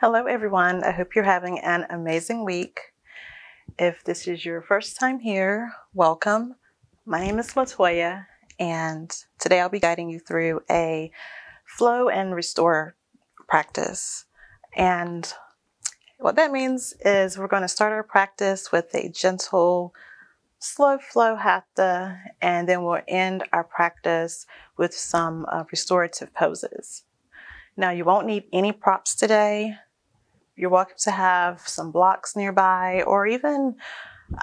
Hello everyone, I hope you're having an amazing week. If this is your first time here, welcome. My name is Latoya and today I'll be guiding you through a flow and restore practice. And what that means is we're going to start our practice with a gentle, slow flow hatha, and then we'll end our practice with some restorative poses. Now you won't need any props today. You're welcome to have some blocks nearby or even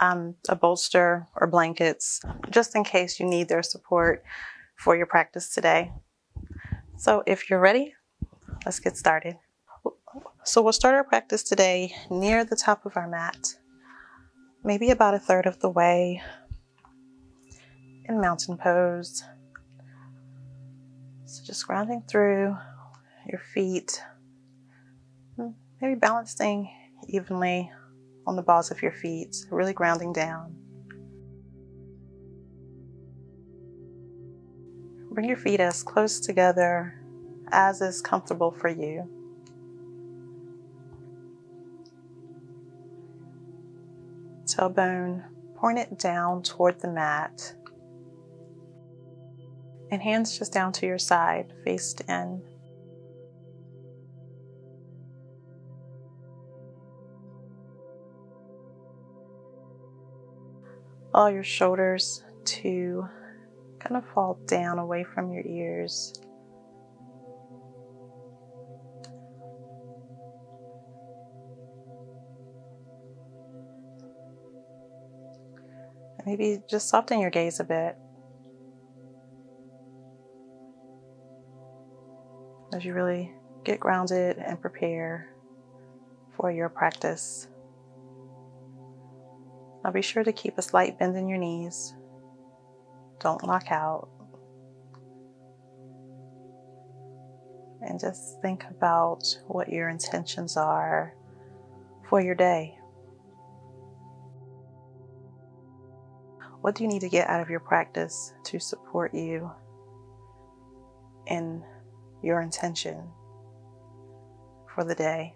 a bolster or blankets just in case you need their support for your practice today. So if you're ready, let's get started. So we'll start our practice today near the top of our mat, maybe about a third of the way in mountain pose. So just grounding through your feet, maybe balancing evenly on the balls of your feet, really grounding down. Bring your feet as close together as is comfortable for you. Tailbone pointed down toward the mat. And hands just down to your side, faced in. Allow your shoulders to kind of fall down away from your ears. And maybe just soften your gaze a bit as you really get grounded and prepare for your practice. Now be sure to keep a slight bend in your knees. Don't lock out. And just think about what your intentions are for your day. What do you need to get out of your practice to support you in your intention for the day?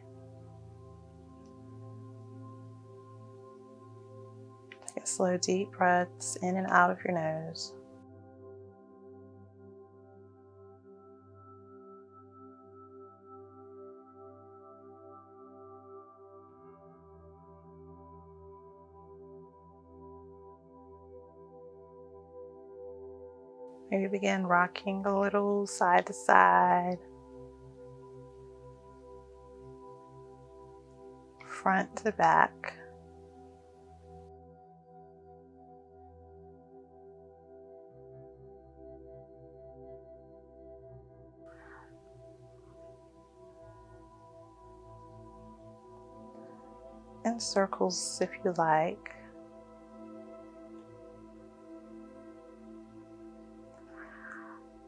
Take slow, deep breaths in and out of your nose. Maybe begin rocking a little side to side, front to back. In circles if you like.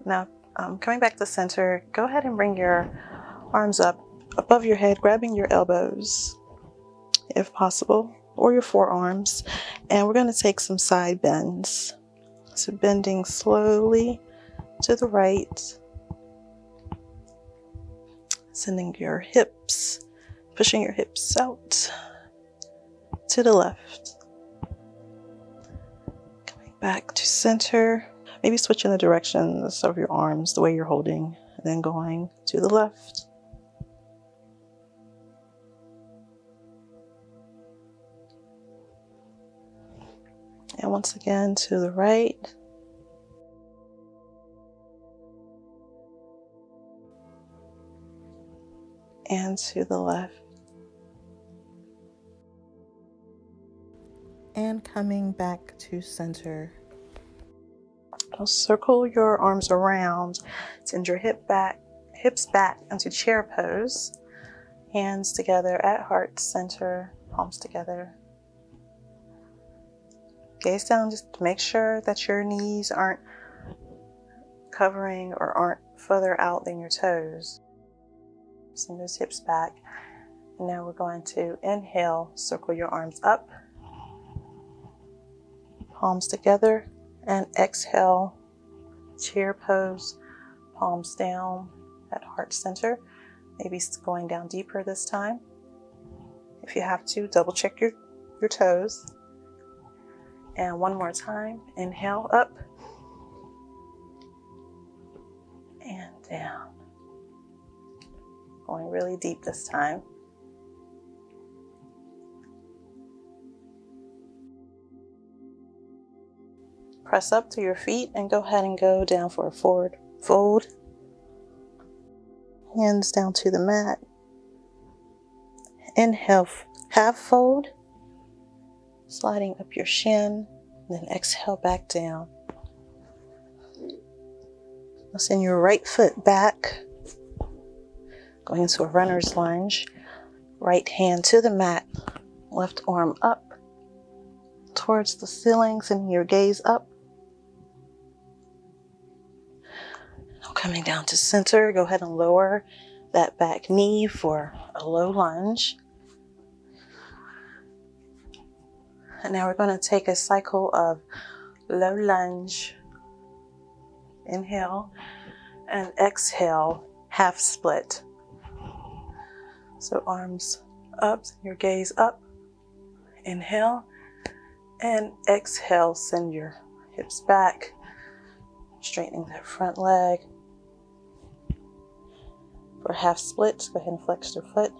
Now, coming back to center, go ahead and bring your arms up above your head, grabbing your elbows if possible, or your forearms. And we're going to take some side bends. So bending slowly to the right, sending your hips, pushing your hips out to the left. Coming back to center. Maybe switching the directions of your arms, the way you're holding, and then going to the left. And once again to the right. And to the left. And coming back to center. Now circle your arms around, send your hips back into chair pose, hands together at heart center, palms together. Gaze down just to make sure that your knees aren't covering or aren't further out than your toes. Send those hips back. And now we're going to inhale, circle your arms up, palms together. And exhale, chair pose, palms down at heart center. Maybe going down deeper this time. If you have to, double check your toes. And one more time, inhale up and down. Going really deep this time. Press up to your feet and go ahead and go down for a forward fold. Hands down to the mat. Inhale, half fold. Sliding up your shin, then exhale back down. Now send your right foot back, going into a runner's lunge. Right hand to the mat, left arm up towards the ceiling, sending your gaze up. Now coming down to center, go ahead and lower that back knee for a low lunge. And now we're going to take a cycle of low lunge, inhale, and exhale, half split. So arms up, your gaze up, inhale, and exhale, send your hips back, straightening that front leg. For half split, go ahead and flex your foot.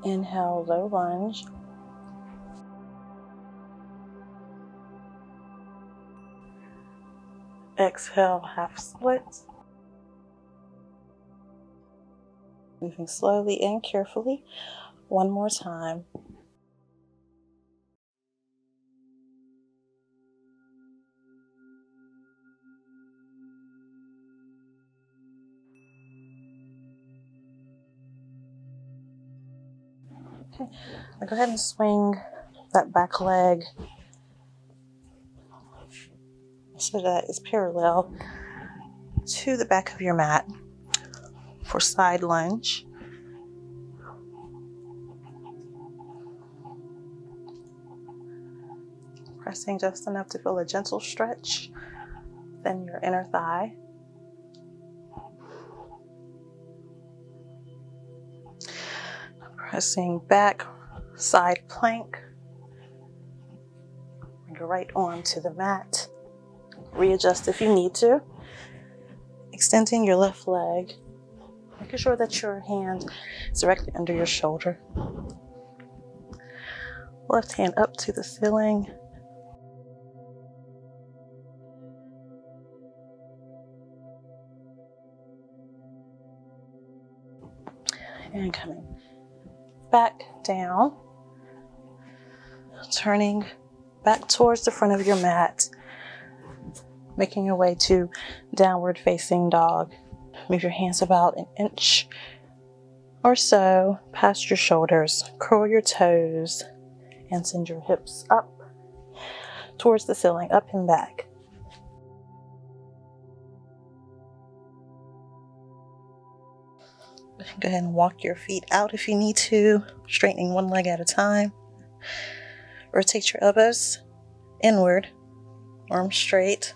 Inhale, low lunge. Exhale, half split. Moving slowly and carefully. One more time. Okay, now go ahead and swing that back leg so that it's parallel to the back of your mat for side lunge. Pressing just enough to feel a gentle stretch, then your inner thigh. Pressing back, side plank. Bring your right arm to the mat. Readjust if you need to. Extending your left leg. Making sure that your hand is directly under your shoulder. Left hand up to the ceiling. And coming back down. Turning back towards the front of your mat. Making your way to downward facing dog. Move your hands about an inch or so past your shoulders. Curl your toes and send your hips up towards the ceiling, up and back. Go ahead and walk your feet out if you need to, straightening one leg at a time. Rotate your elbows inward, arms straight.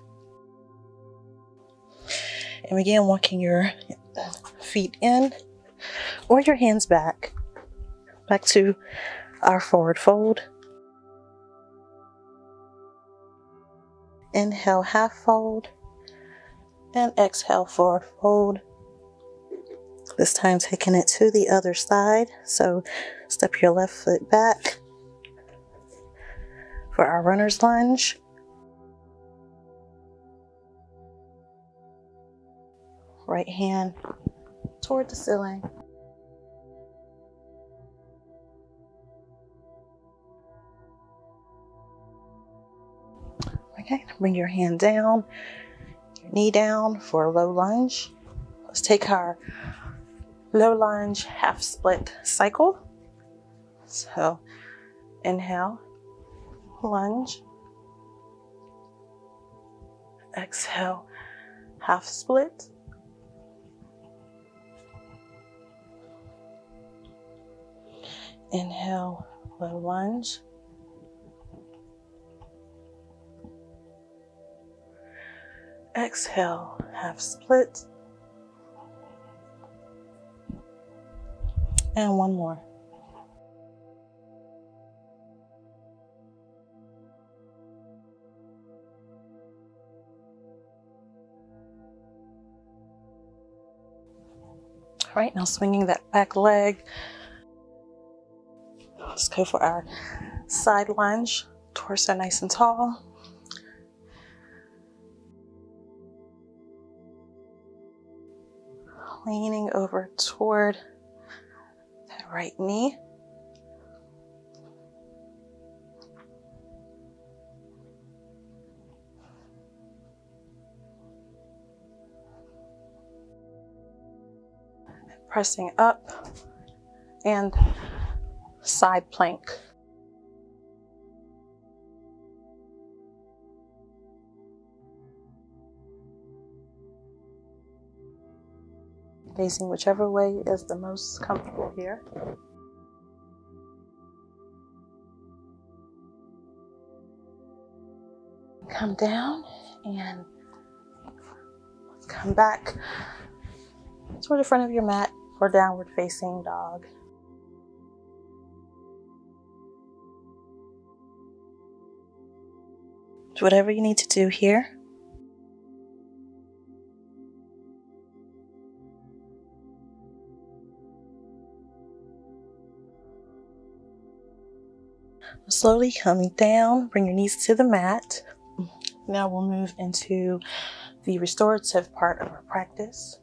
And begin walking your feet in or your hands back to our forward fold. Inhale, half fold, and exhale, forward fold. This time taking it to the other side. So step your left foot back for our runner's lunge. Right hand toward the ceiling. Okay, bring your hand down, your knee down for a low lunge. Let's take our low lunge half split cycle. So inhale, lunge. Exhale, half split. Inhale, low lunge. Exhale, half split. And one more. All right, now swinging that back leg. Let's go for our side lunge. Torso nice and tall. Leaning over toward that right knee. Pressing up and side plank. Facing whichever way is the most comfortable here. Come down and come back toward the front of your mat for downward facing dog. So whatever you need to do here. Slowly coming down, bring your knees to the mat. Now we'll move into the restorative part of our practice.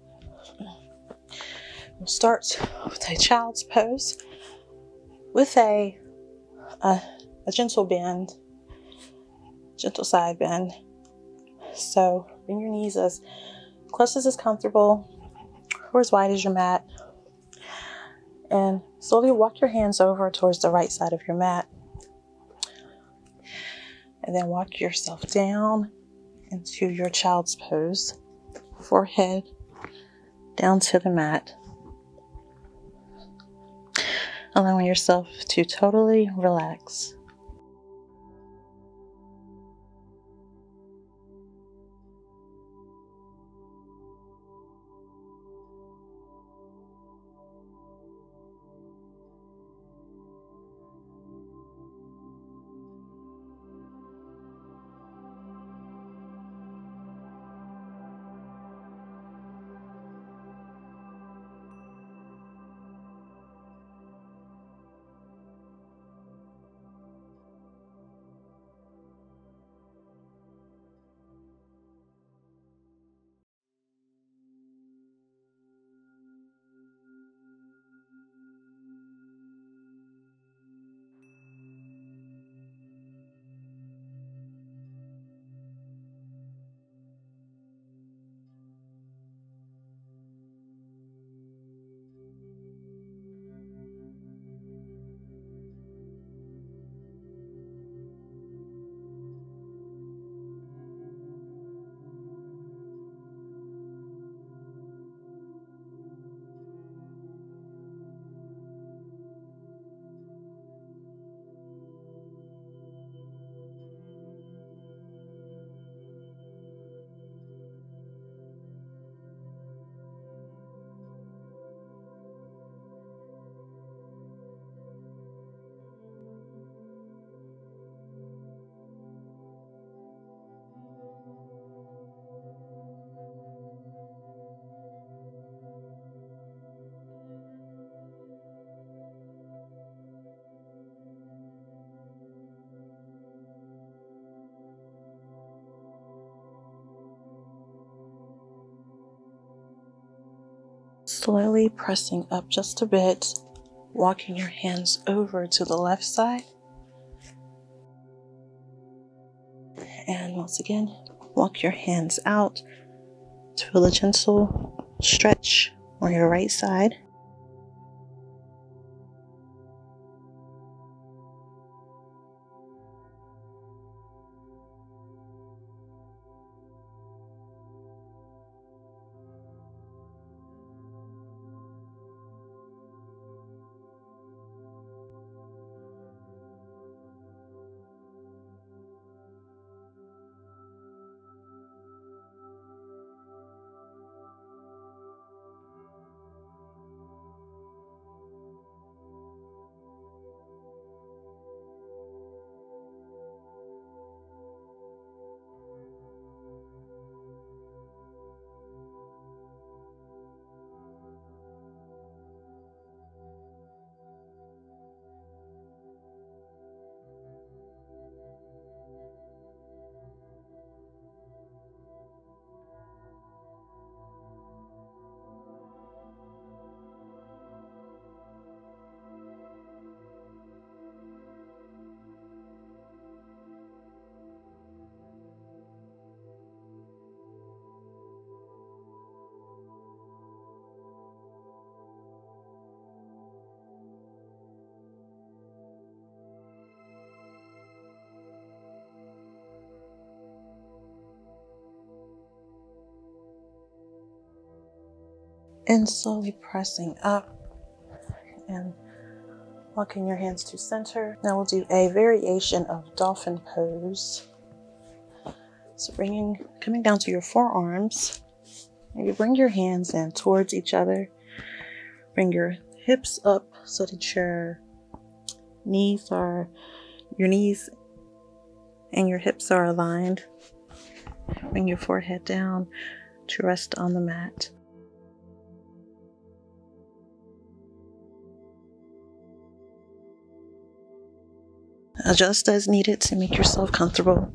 We'll start with a child's pose with a gentle bend, gentle side bend. So bring your knees as close as is comfortable or as wide as your mat. And slowly walk your hands over towards the right side of your mat. And then walk yourself down into your child's pose, forehead down to the mat. Allowing yourself to totally relax. Slowly pressing up just a bit, walking your hands over to the left side. And once again, walk your hands out to feel a gentle stretch on your right side. And slowly pressing up and walking your hands to center. Now we'll do a variation of dolphin pose. So coming down to your forearms, you bring your hands in towards each other. Bring your hips up so that your knees and your hips are aligned. Bring your forehead down to rest on the mat. Adjust as needed to make yourself comfortable.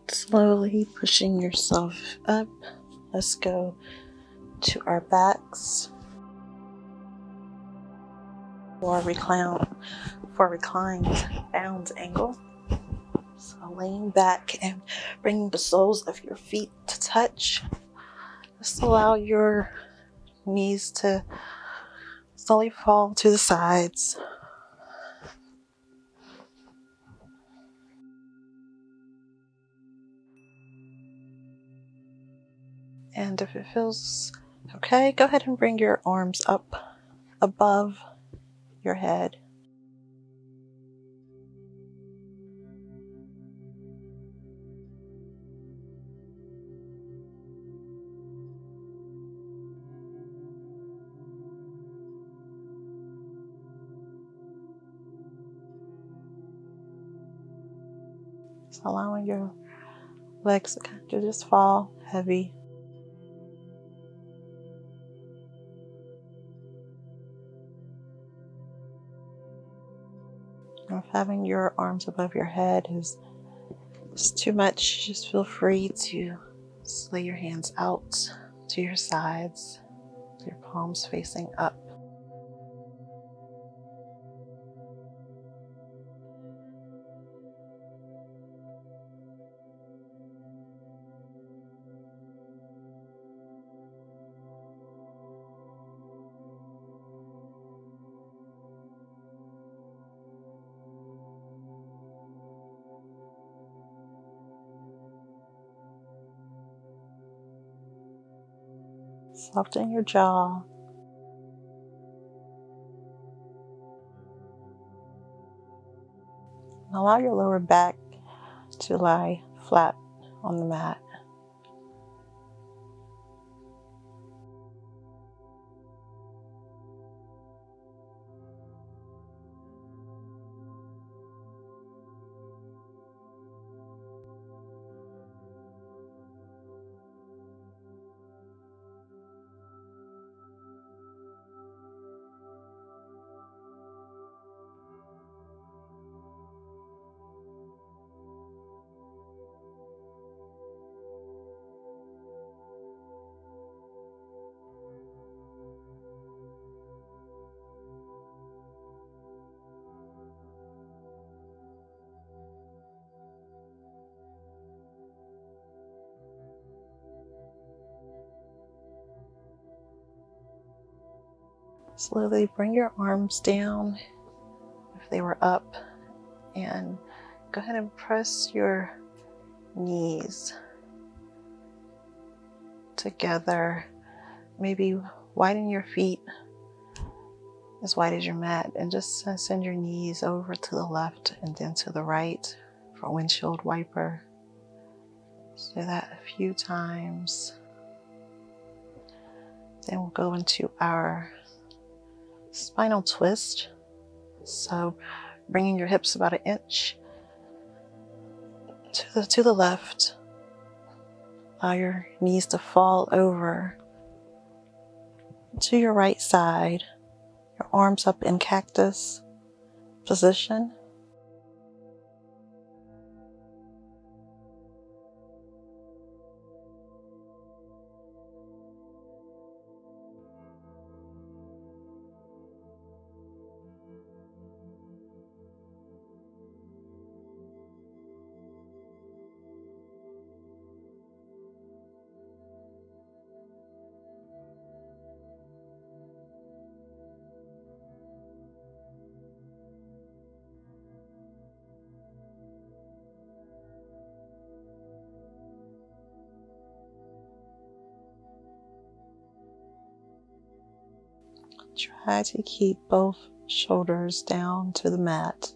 Slowly pushing yourself up. Let's go to our backs for reclined bound angle. So laying back and bringing the soles of your feet to touch. Just allow your knees to slowly fall to the sides. And if it feels okay, go ahead and bring your arms up above your head. Just allowing your legs to kind of just fall heavy. If having your arms above your head is too much, just feel free to just lay your hands out to your sides, your palms facing up. Soften your jaw. Allow your lower back to lie flat on the mat. Slowly bring your arms down if they were up, and go ahead and press your knees together. Maybe widen your feet as wide as your mat, and just send your knees over to the left and then to the right for windshield wiper. Let's do that a few times. Then we'll go into our spinal twist. So bringing your hips about 1 inch to the left. Allow your knees to fall over to your right side. Your arms up in cactus position. Try to keep both shoulders down to the mat.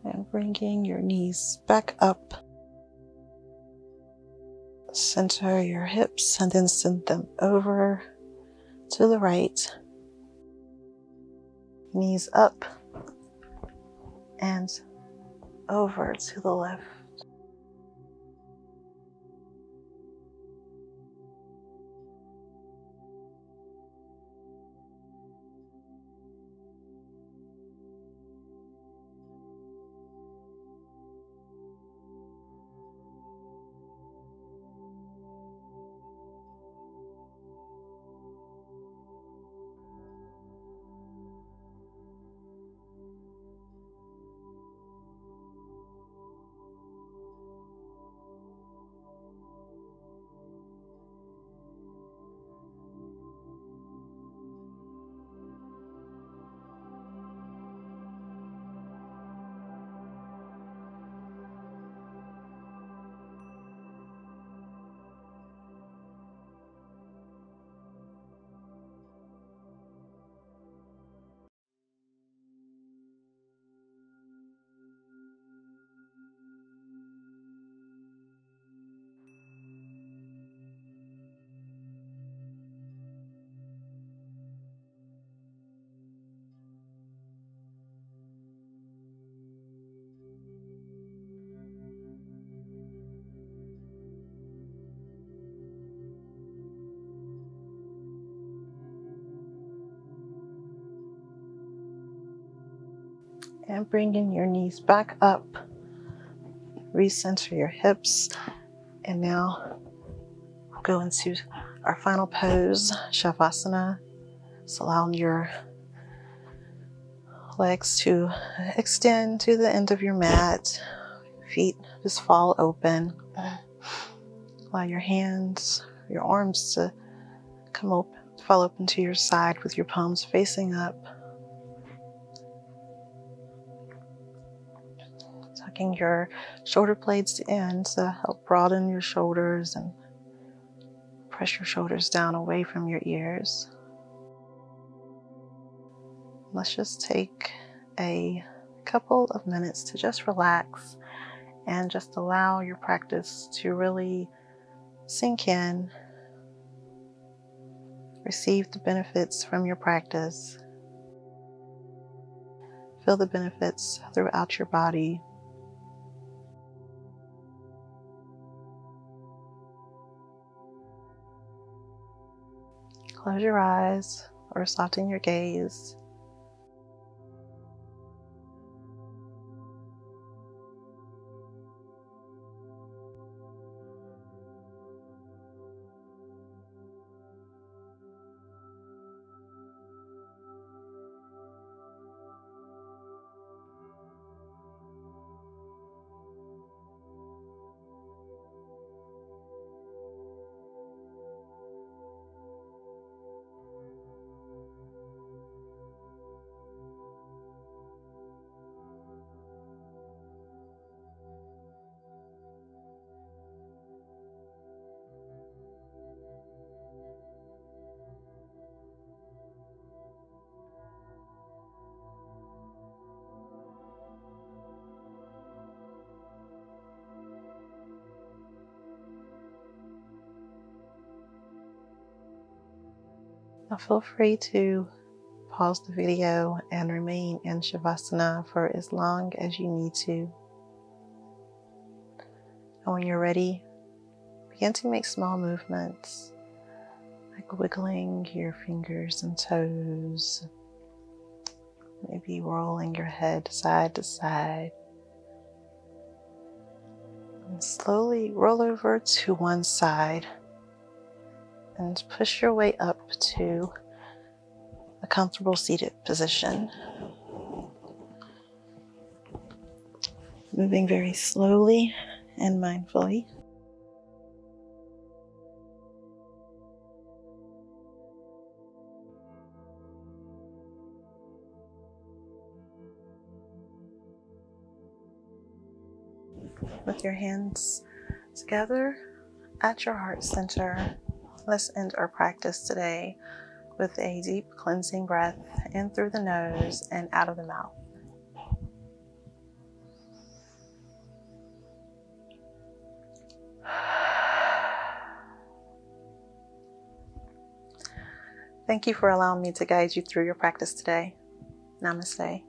And bringing your knees back up. Center your hips and then send them over to the right. Knees up and over to the left. And bringing your knees back up. Recenter your hips. And now we'll go into our final pose, Shavasana. So allowing your legs to extend to the end of your mat. Feet just fall open. Allow your hands, your arms to fall open to your side with your palms facing up. Tucking your shoulder blades in to help broaden your shoulders and press your shoulders down away from your ears. Let's just take a couple of minutes to just relax and just allow your practice to really sink in. Receive the benefits from your practice. Feel the benefits throughout your body. Close your eyes or soften your gaze. Now feel free to pause the video and remain in Shavasana for as long as you need to. And when you're ready, begin to make small movements, like wiggling your fingers and toes, maybe rolling your head side to side. And slowly roll over to one side and push your way up to a comfortable seated position. Moving very slowly and mindfully. With your hands together at your heart center, let's end our practice today with a deep cleansing breath in through the nose and out of the mouth. Thank you for allowing me to guide you through your practice today. Namaste.